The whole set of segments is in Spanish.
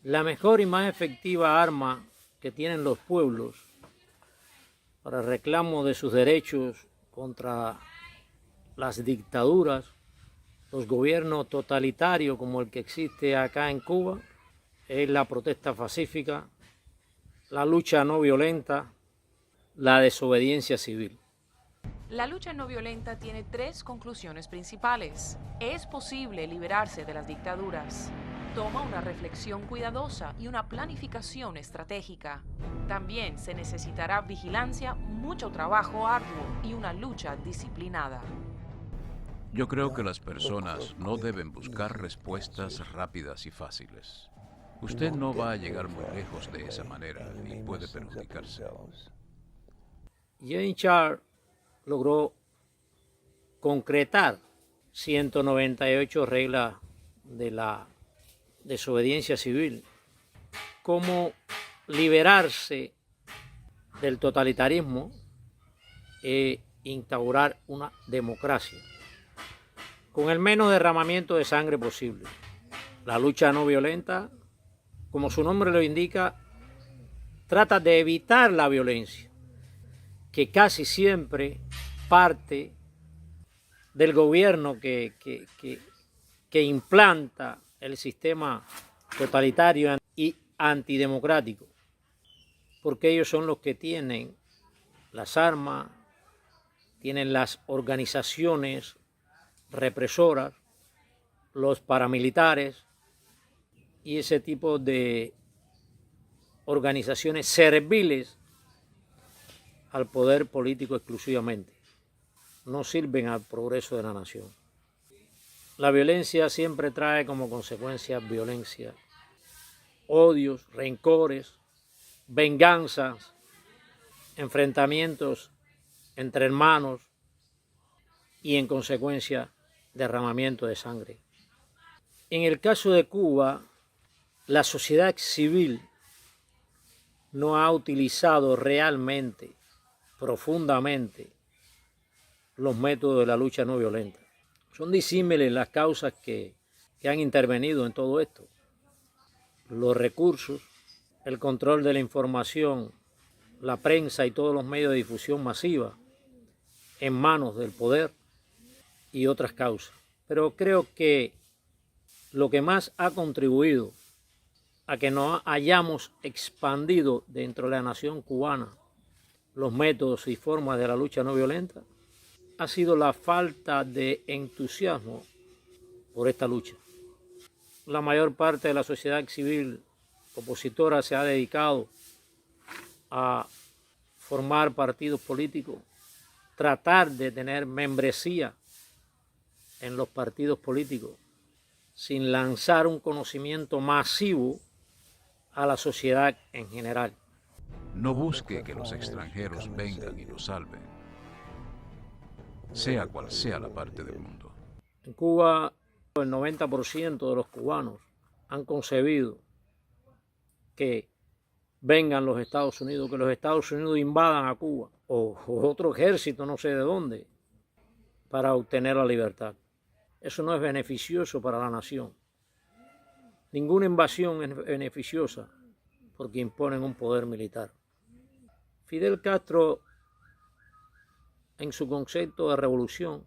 La mejor y más efectiva arma que tienen los pueblos para el reclamo de sus derechos contra las dictaduras, los gobiernos totalitarios como el que existe acá en Cuba, es la protesta pacífica, la lucha no violenta, la desobediencia civil. La lucha no violenta tiene tres conclusiones principales. Es posible liberarse de las dictaduras. Toma una reflexión cuidadosa y una planificación estratégica. También se necesitará vigilancia, mucho trabajo arduo y una lucha disciplinada. Yo creo que las personas no deben buscar respuestas rápidas y fáciles. Usted no va a llegar muy lejos de esa manera y puede perjudicarse. Jane Charles logró concretar 198 reglas de la desobediencia civil, cómo liberarse del totalitarismo e instaurar una democracia con el menos derramamiento de sangre posible. La lucha no violenta, como su nombre lo indica, trata de evitar la violencia, que casi siempre parte del gobierno que implanta el sistema totalitario y antidemocrático, porque ellos son los que tienen las armas, tienen las organizaciones represoras, los paramilitares y ese tipo de organizaciones serviles al poder político exclusivamente. No sirven al progreso de la nación. La violencia siempre trae como consecuencia violencia, odios, rencores, venganzas, enfrentamientos entre hermanos y en consecuencia derramamiento de sangre. En el caso de Cuba, la sociedad civil no ha utilizado realmente, profundamente, los métodos de la lucha no violenta. Son disímiles las causas que han intervenido en todo esto. Los recursos, el control de la información, la prensa y todos los medios de difusión masiva en manos del poder y otras causas. Pero creo que lo que más ha contribuido a que no hayamos expandido dentro de la nación cubana los métodos y formas de la lucha no violenta ha sido la falta de entusiasmo por esta lucha. La mayor parte de la sociedad civil opositora se ha dedicado a formar partidos políticos, tratar de tener membresía en los partidos políticos, sin lanzar un conocimiento masivo a la sociedad en general. No busque que los extranjeros vengan y lo salven, sea cual sea la parte del mundo. En Cuba, el 90% de los cubanos han concebido que vengan los Estados Unidos, que los Estados Unidos invadan a Cuba o otro ejército, no sé de dónde, para obtener la libertad. Eso no es beneficioso para la nación. Ninguna invasión es beneficiosa porque imponen un poder militar. Fidel Castro, en su concepto de revolución,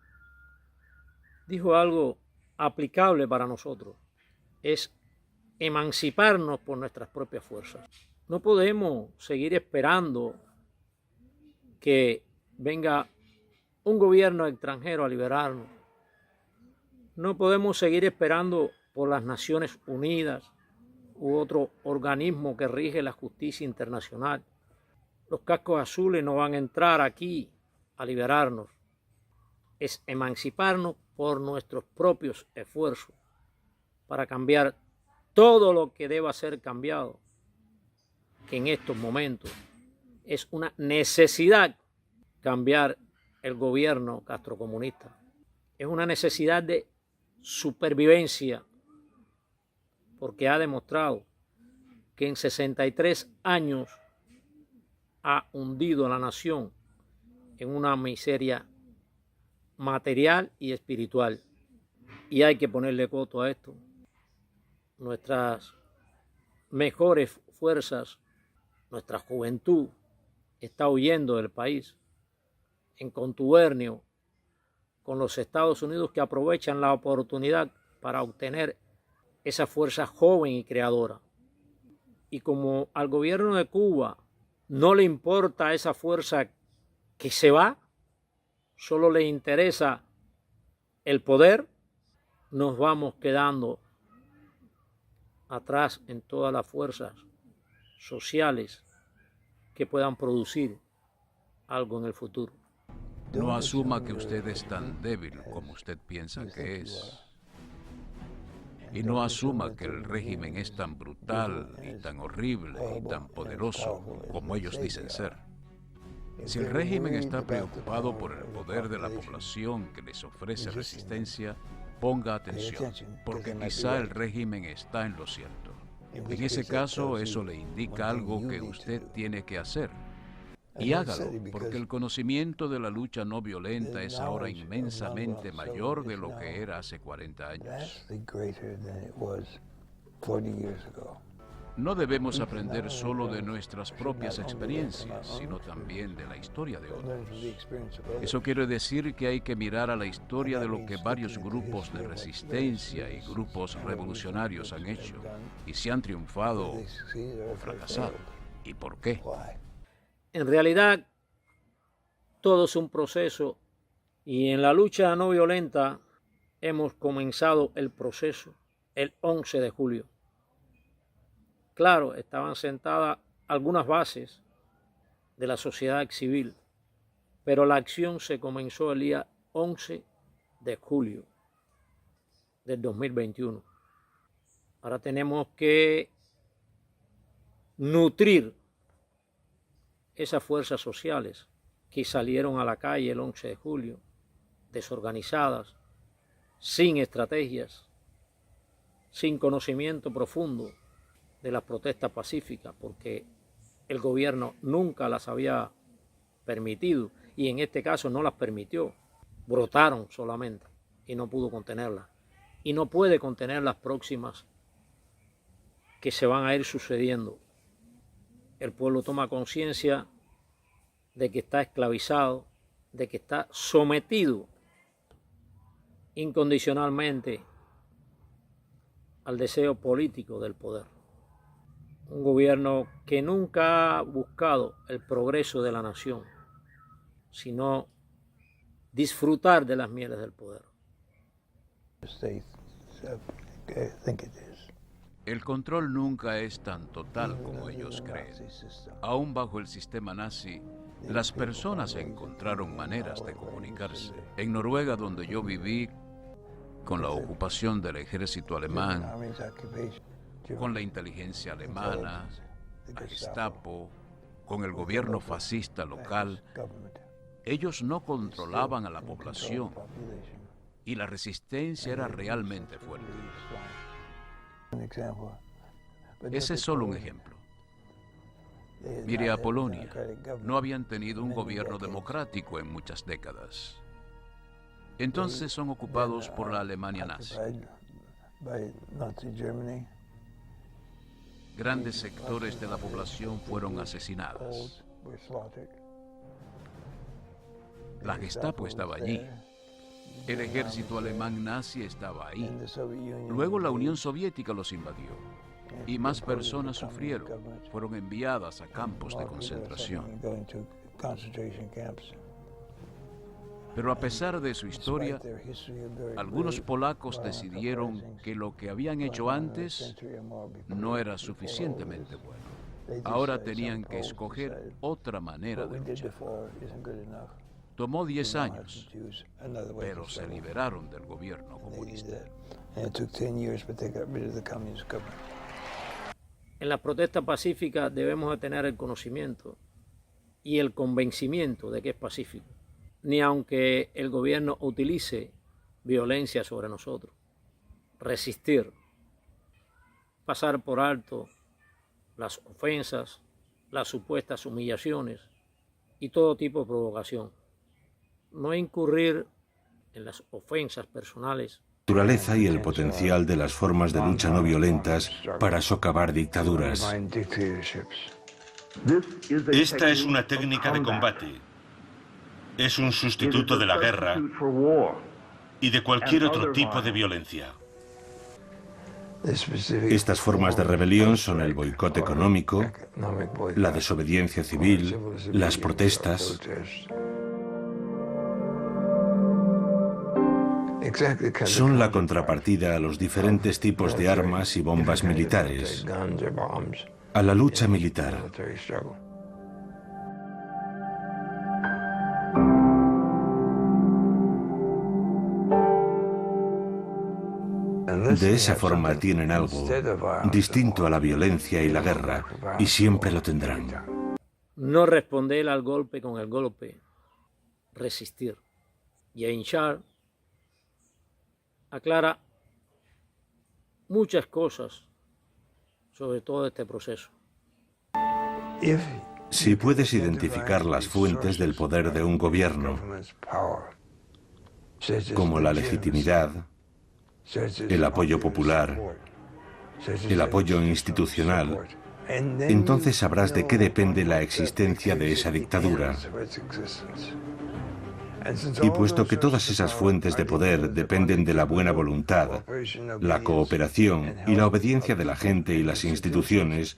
dijo algo aplicable para nosotros, es emanciparnos por nuestras propias fuerzas. No podemos seguir esperando que venga un gobierno extranjero a liberarnos. No podemos seguir esperando por las Naciones Unidas u otro organismo que rige la justicia internacional. Los cascos azules no van a entrar aquí a liberarnos. Es emanciparnos por nuestros propios esfuerzos para cambiar todo lo que deba ser cambiado, que en estos momentos es una necesidad cambiar el gobierno castrocomunista. Es una necesidad de supervivencia, porque ha demostrado que en 63 años ha hundido a la nación en una miseria material y espiritual. Y hay que ponerle coto a esto. Nuestras mejores fuerzas, nuestra juventud está huyendo del país en contubernio con los Estados Unidos, que aprovechan la oportunidad para obtener esa fuerza joven y creadora. Y como al gobierno de Cuba no le importa esa fuerza que se va, solo le interesa el poder, nos vamos quedando atrás en todas las fuerzas sociales que puedan producir algo en el futuro. No asuma que usted es tan débil como usted piensa que es. Y no asuma que el régimen es tan brutal y tan horrible y tan poderoso como ellos dicen ser. Si el régimen está preocupado por el poder de la población que les ofrece resistencia, ponga atención, porque quizá el régimen está en lo cierto. En ese caso, eso le indica algo que usted tiene que hacer. Y hágalo, porque el conocimiento de la lucha no violenta es ahora inmensamente mayor de lo que era hace 40 años. No debemos aprender solo de nuestras propias experiencias, sino también de la historia de otros. Eso quiere decir que hay que mirar a la historia de lo que varios grupos de resistencia y grupos revolucionarios han hecho, y si han triunfado o fracasado. ¿Y por qué? En realidad, todo es un proceso, y en la lucha no violenta hemos comenzado el proceso el 11 de julio. Claro, estaban sentadas algunas bases de la sociedad civil, pero la acción se comenzó el día 11 de julio del 2021. Ahora tenemos que nutrir esas fuerzas sociales que salieron a la calle el 11 de julio, desorganizadas, sin estrategias, sin conocimiento profundo de las protestas pacíficas, porque el gobierno nunca las había permitido, y en este caso no las permitió. Brotaron solamente y no pudo contenerlas, y no puede contener las próximas que se van a ir sucediendo. El pueblo toma conciencia de que está esclavizado, de que está sometido incondicionalmente al deseo político del poder. Un gobierno que nunca ha buscado el progreso de la nación, sino disfrutar de las mieles del poder. El control nunca es tan total como ellos creen. Aún bajo el sistema nazi, las personas encontraron maneras de comunicarse. En Noruega, donde yo viví, con la ocupación del ejército alemán, con la inteligencia alemana, la Gestapo, con el gobierno fascista local, ellos no controlaban a la población y la resistencia era realmente fuerte. Ese es solo un ejemplo. Mire a Polonia. No habían tenido un gobierno democrático en muchas décadas. Entonces son ocupados por la Alemania nazi. Grandes sectores de la población fueron asesinados. La Gestapo estaba allí. El ejército alemán nazi estaba ahí. Luego la Unión Soviética los invadió. Y más personas sufrieron. Fueron enviadas a campos de concentración. Pero a pesar de su historia, algunos polacos decidieron que lo que habían hecho antes no era suficientemente bueno. Ahora tenían que escoger otra manera de luchar. Tomó 10 años, pero se liberaron del gobierno comunista. En la protesta pacífica debemos de tener el conocimiento y el convencimiento de que es pacífico, ni aunque el gobierno utilice violencia sobre nosotros. Resistir, pasar por alto las ofensas, las supuestas humillaciones y todo tipo de provocación. No incurrir en las ofensas personales naturaleza y el potencial de las formas de lucha no violentas para socavar dictaduras. Esta es una técnica de combate. Es un sustituto de la guerra y de cualquier otro tipo de violencia. Estas formas de rebelión son el boicot económico, la desobediencia civil, las protestas. Son la contrapartida a los diferentes tipos de armas y bombas militares, a la lucha militar. De esa forma tienen algo distinto a la violencia y la guerra, y siempre lo tendrán. No responder al golpe con el golpe, resistir. Y Ain Shar aclara muchas cosas sobre todo este proceso. Si puedes identificar las fuentes del poder de un gobierno, como la legitimidad, el apoyo popular, el apoyo institucional, entonces sabrás de qué depende la existencia de esa dictadura. Y puesto que todas esas fuentes de poder dependen de la buena voluntad, la cooperación y la obediencia de la gente y las instituciones,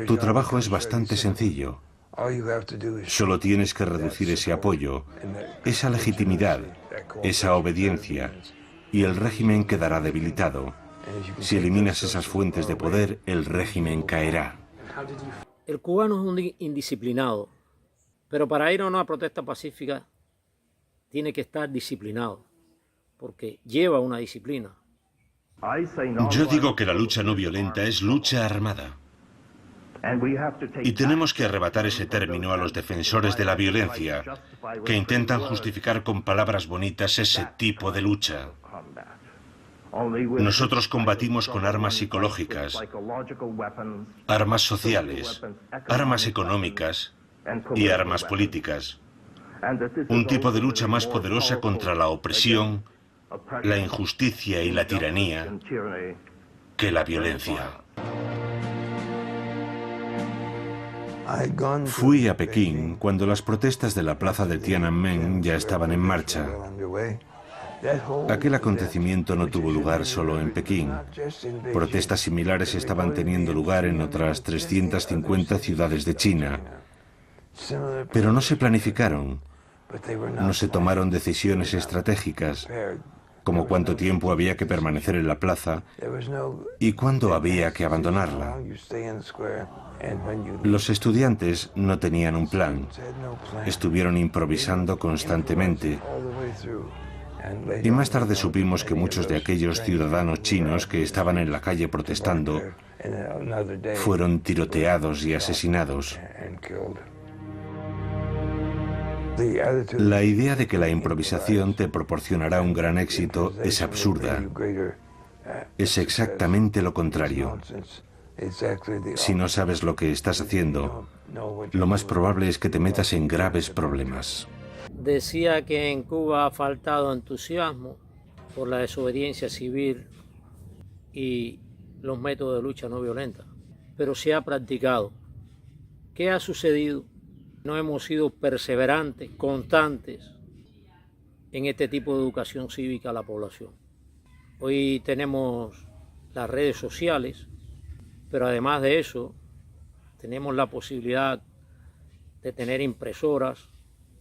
tu trabajo es bastante sencillo. Solo tienes que reducir ese apoyo, esa legitimidad, esa obediencia, y el régimen quedará debilitado. Si eliminas esas fuentes de poder, el régimen caerá. El cubano es un indisciplinado, pero para ir a una protesta pacífica tiene que estar disciplinado, porque lleva una disciplina. Yo digo que la lucha no violenta es lucha armada. Y tenemos que arrebatar ese término a los defensores de la violencia, que intentan justificar con palabras bonitas ese tipo de lucha. Nosotros combatimos con armas psicológicas, armas sociales, armas económicas y armas políticas. Un tipo de lucha más poderosa contra la opresión, la injusticia y la tiranía que la violencia. Fui a Pekín cuando las protestas de la plaza de Tiananmen ya estaban en marcha. Aquel acontecimiento no tuvo lugar solo en Pekín. Protestas similares estaban teniendo lugar en otras 350 ciudades de China. Pero no se planificaron, no se tomaron decisiones estratégicas, como cuánto tiempo había que permanecer en la plaza y cuándo había que abandonarla. Los estudiantes no tenían un plan, estuvieron improvisando constantemente. Y más tarde supimos que muchos de aquellos ciudadanos chinos que estaban en la calle protestando fueron tiroteados y asesinados. La idea de que la improvisación te proporcionará un gran éxito es absurda. Es exactamente lo contrario. Si no sabes lo que estás haciendo, lo más probable es que te metas en graves problemas. Decía que en Cuba ha faltado entusiasmo por la desobediencia civil y los métodos de lucha no violenta, pero se ha practicado. ¿Qué ha sucedido? No hemos sido perseverantes, constantes en este tipo de educación cívica a la población. Hoy tenemos las redes sociales, pero además de eso, tenemos la posibilidad de tener impresoras,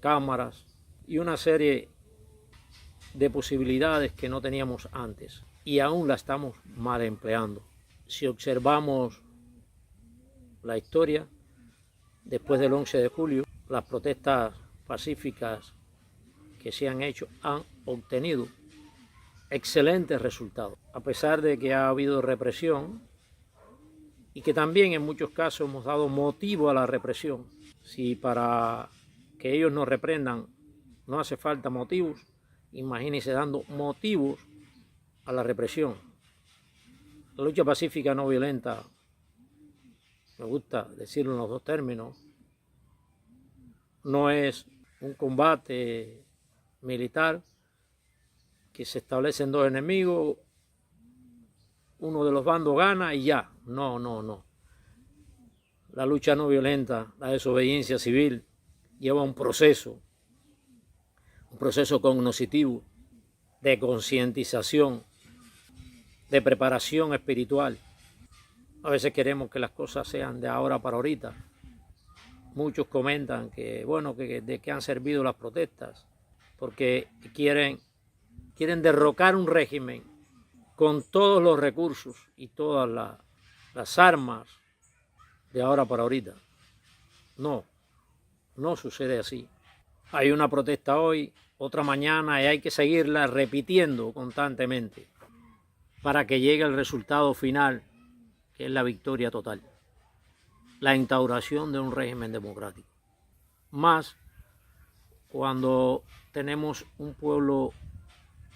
cámaras y una serie de posibilidades que no teníamos antes y aún la estamos mal empleando. Si observamos la historia, después del 11 de julio, las protestas pacíficas que se han hecho han obtenido excelentes resultados, a pesar de que ha habido represión y que también en muchos casos hemos dado motivo a la represión. Si para que ellos nos reprendan no hace falta motivos, imagínense dando motivos a la represión. La lucha pacífica no violenta, me gusta decirlo en los dos términos, no es un combate militar, que se establecen dos enemigos, uno de los bandos gana y ya. No, no, no. La lucha no violenta, la desobediencia civil, lleva un proceso cognoscitivo, de concientización, de preparación espiritual. A veces queremos que las cosas sean de ahora para ahorita. Muchos comentan que, bueno, que de qué han servido las protestas, porque quieren derrocar un régimen con todos los recursos y todas las armas de ahora para ahorita. No, no sucede así. Hay una protesta hoy, otra mañana, y hay que seguirla repitiendo constantemente para que llegue el resultado final, que es la victoria total, la instauración de un régimen democrático. Más cuando tenemos un pueblo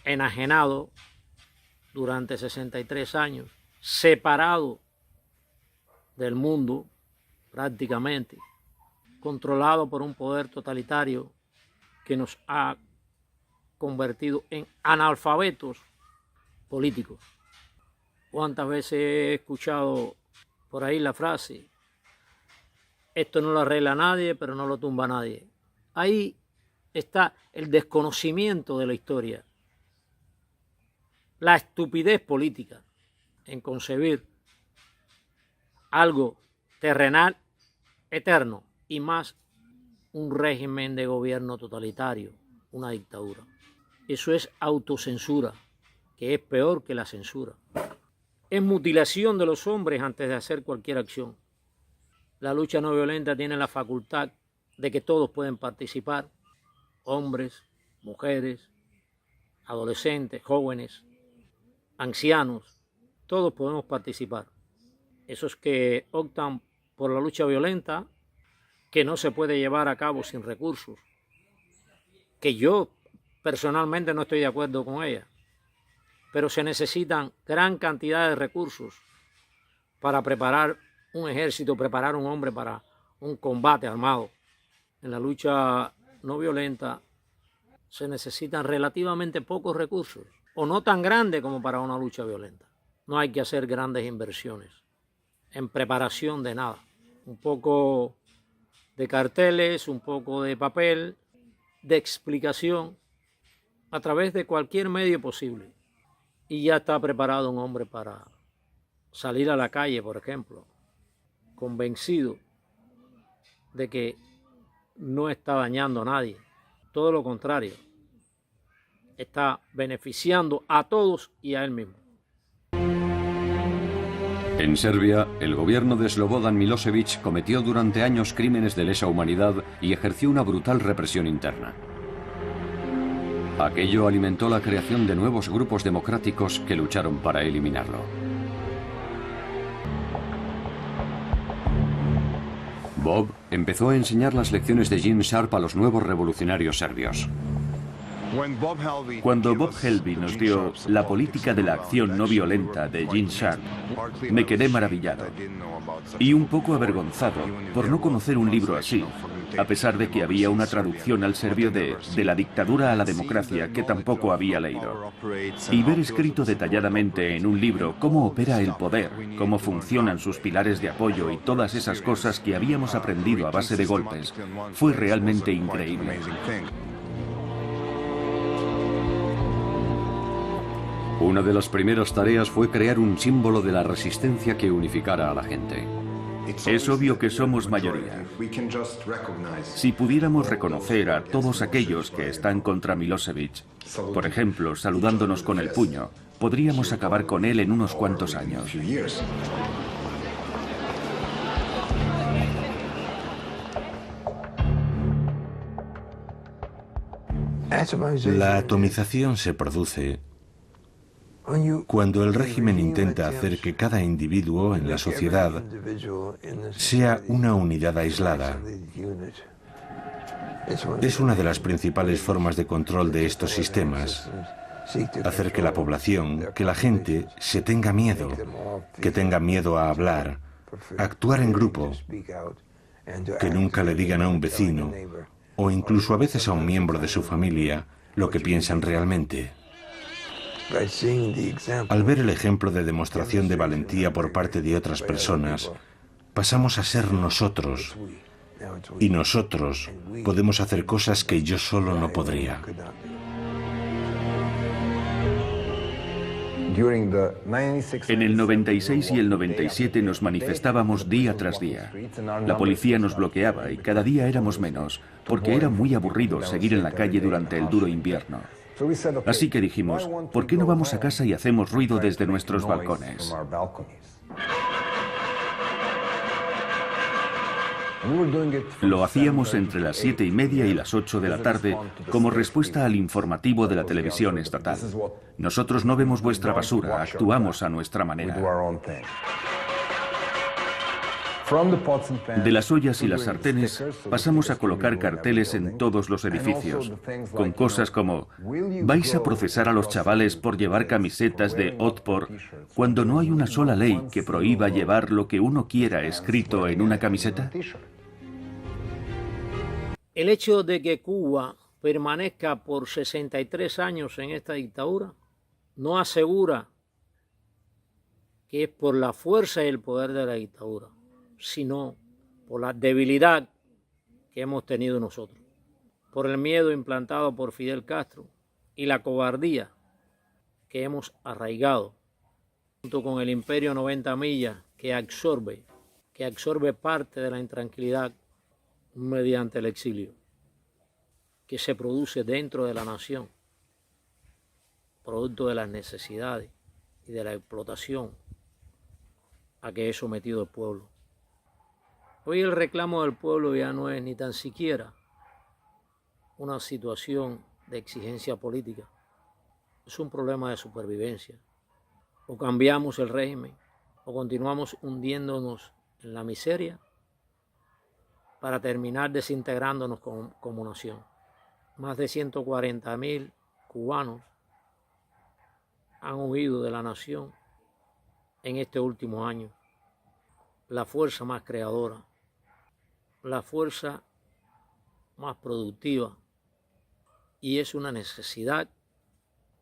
enajenado durante 63 años, separado del mundo prácticamente, controlado por un poder totalitario que nos ha convertido en analfabetos políticos. ¿Cuántas veces he escuchado por ahí la frase: esto no lo arregla nadie, pero no lo tumba nadie? Ahí está el desconocimiento de la historia, la estupidez política en concebir algo terrenal, eterno, y más un régimen de gobierno totalitario, una dictadura. Eso es autocensura, que es peor que la censura. Es mutilación de los hombres antes de hacer cualquier acción. La lucha no violenta tiene la facultad de que todos pueden participar, hombres, mujeres, adolescentes, jóvenes, ancianos, todos podemos participar. Esos que optan por la lucha violenta, que no se puede llevar a cabo sin recursos, que yo personalmente no estoy de acuerdo con ella, pero se necesitan gran cantidad de recursos para preparar un ejército, preparar un hombre para un combate armado. En la lucha no violenta se necesitan relativamente pocos recursos, o no tan grandes como para una lucha violenta. No hay que hacer grandes inversiones en preparación de nada. Un poco de carteles, un poco de papel, de explicación a través de cualquier medio posible. Y ya está preparado un hombre para salir a la calle, por ejemplo, convencido de que no está dañando a nadie. Todo lo contrario, está beneficiando a todos y a él mismo. En Serbia, el gobierno de Slobodan Milosevic cometió durante años crímenes de lesa humanidad y ejerció una brutal represión interna. Aquello alimentó la creación de nuevos grupos democráticos que lucharon para eliminarlo. Bob empezó a enseñar las lecciones de Gene Sharp a los nuevos revolucionarios serbios. Cuando Bob Helby nos dio La política de la acción no violenta de Gene Sharp, me quedé maravillado y un poco avergonzado por no conocer un libro así, a pesar de que había una traducción al serbio de la dictadura a la democracia que tampoco había leído. Y ver escrito detalladamente en un libro cómo opera el poder, cómo funcionan sus pilares de apoyo y todas esas cosas que habíamos aprendido a base de golpes, fue realmente increíble. Una de las primeras tareas fue crear un símbolo de la resistencia que unificara a la gente. Es obvio que somos mayoría. Si pudiéramos reconocer a todos aquellos que están contra Milosevic, por ejemplo, saludándonos con el puño, podríamos acabar con él en unos cuantos años. La atomización se produce cuando el régimen intenta hacer que cada individuo en la sociedad sea una unidad aislada. Es una de las principales formas de control de estos sistemas. Hacer que la población, que la gente, se tenga miedo, que tenga miedo a hablar, a actuar en grupo, que nunca le digan a un vecino o incluso a veces a un miembro de su familia lo que piensan realmente. Al ver el ejemplo de demostración de valentía por parte de otras personas, pasamos a ser nosotros. Y nosotros podemos hacer cosas que yo solo no podría. En el 96 y el 97 nos manifestábamos día tras día. La policía nos bloqueaba y cada día éramos menos, porque era muy aburrido seguir en la calle durante el duro invierno. Así que dijimos, ¿por qué no vamos a casa y hacemos ruido desde nuestros balcones? Lo hacíamos entre las 7:30 y las 8 de la tarde como respuesta al informativo de la televisión estatal. Nosotros no vemos vuestra basura, actuamos a nuestra manera. De las ollas y las sartenes pasamos a colocar carteles en todos los edificios, con cosas como ¿vais a procesar a los chavales por llevar camisetas de Otpor cuando no hay una sola ley que prohíba llevar lo que uno quiera escrito en una camiseta? El hecho de que Cuba permanezca por 63 años en esta dictadura no asegura que es por la fuerza y el poder de la dictadura, sino por la debilidad que hemos tenido nosotros, por el miedo implantado por Fidel Castro y la cobardía que hemos arraigado, junto con el imperio 90 millas que absorbe parte de la intranquilidad mediante el exilio, que se produce dentro de la nación, producto de las necesidades y de la explotación a que es sometido el pueblo. Hoy el reclamo del pueblo ya no es ni tan siquiera una situación de exigencia política, es un problema de supervivencia. O cambiamos el régimen o continuamos hundiéndonos en la miseria para terminar desintegrándonos como nación. Más de 140.000 cubanos han huido de la nación en este último año. La fuerza más creadora, la fuerza más productiva, y es una necesidad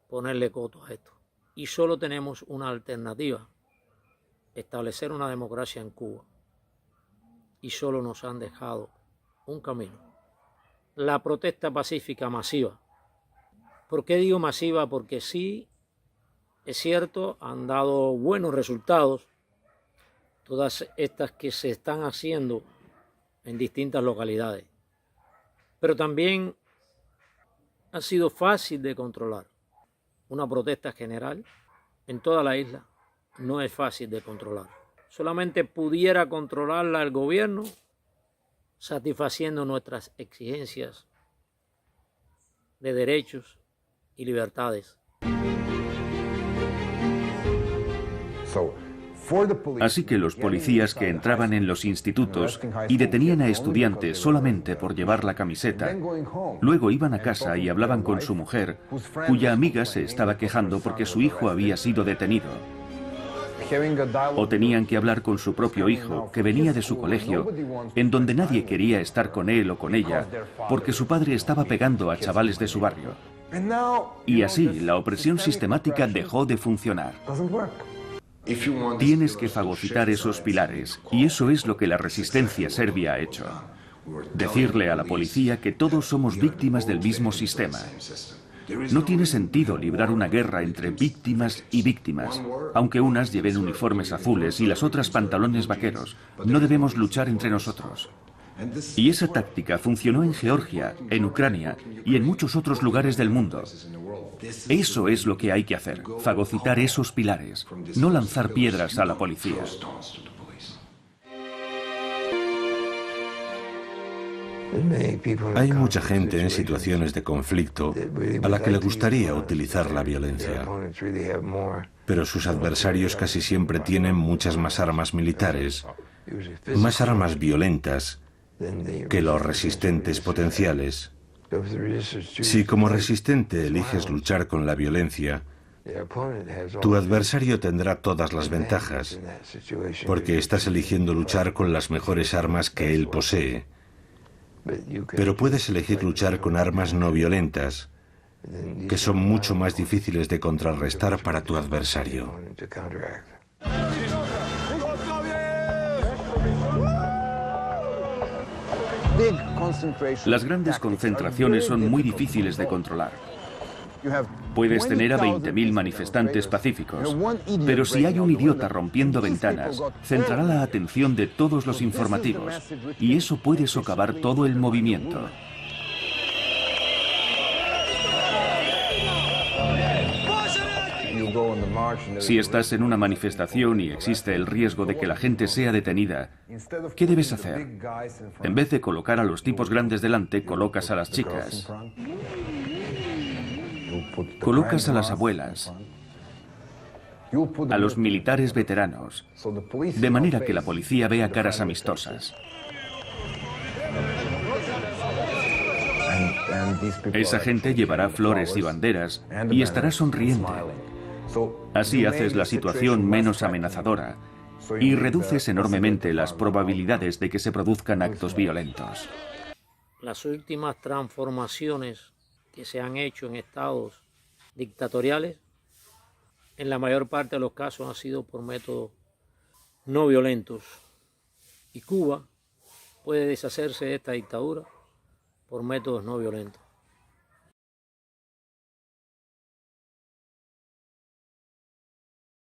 ponerle coto a esto. Y solo tenemos una alternativa, establecer una democracia en Cuba. Y solo nos han dejado un camino: la protesta pacífica masiva. ¿Por qué digo masiva? Porque sí, es cierto, han dado buenos resultados todas estas que se están haciendo en distintas localidades, pero también ha sido fácil de controlar. Una protesta general en toda la isla no es fácil de controlar. Solamente pudiera controlarla el gobierno satisfaciendo nuestras exigencias de derechos y libertades. Así que los policías que entraban en los institutos y detenían a estudiantes solamente por llevar la camiseta, luego iban a casa y hablaban con su mujer, cuya amiga se estaba quejando porque su hijo había sido detenido. O tenían que hablar con su propio hijo, que venía de su colegio, en donde nadie quería estar con él o con ella, porque su padre estaba pegando a chavales de su barrio. Y así, la opresión sistemática dejó de funcionar. Tienes que fagocitar esos pilares, y eso es lo que la resistencia serbia ha hecho. Decirle a la policía que todos somos víctimas del mismo sistema. No tiene sentido librar una guerra entre víctimas y víctimas, aunque unas lleven uniformes azules y las otras pantalones vaqueros. No debemos luchar entre nosotros. Y esa táctica funcionó en Georgia, en Ucrania y en muchos otros lugares del mundo. Eso es lo que hay que hacer, fagocitar esos pilares, no lanzar piedras a la policía. Hay mucha gente en situaciones de conflicto a la que le gustaría utilizar la violencia, pero sus adversarios casi siempre tienen muchas más armas militares, más armas violentas que los resistentes potenciales. Si como resistente eliges luchar con la violencia, tu adversario tendrá todas las ventajas, porque estás eligiendo luchar con las mejores armas que él posee. Pero puedes elegir luchar con armas no violentas, que son mucho más difíciles de contrarrestar para tu adversario. Las grandes concentraciones son muy difíciles de controlar. Puedes tener a 20.000 manifestantes pacíficos, pero si hay un idiota rompiendo ventanas, centrará la atención de todos los informativos, y eso puede socavar todo el movimiento. Si estás en una manifestación y existe el riesgo de que la gente sea detenida, ¿qué debes hacer? En vez de colocar a los tipos grandes delante, colocas a las chicas. Colocas a las abuelas, a los militares veteranos, de manera que la policía vea caras amistosas. Esa gente llevará flores y banderas y estará sonriente. Así haces la situación menos amenazadora y reduces enormemente las probabilidades de que se produzcan actos violentos. Las últimas transformaciones que se han hecho en estados dictatoriales, en la mayor parte de los casos han sido por métodos no violentos. Y Cuba puede deshacerse de esta dictadura por métodos no violentos.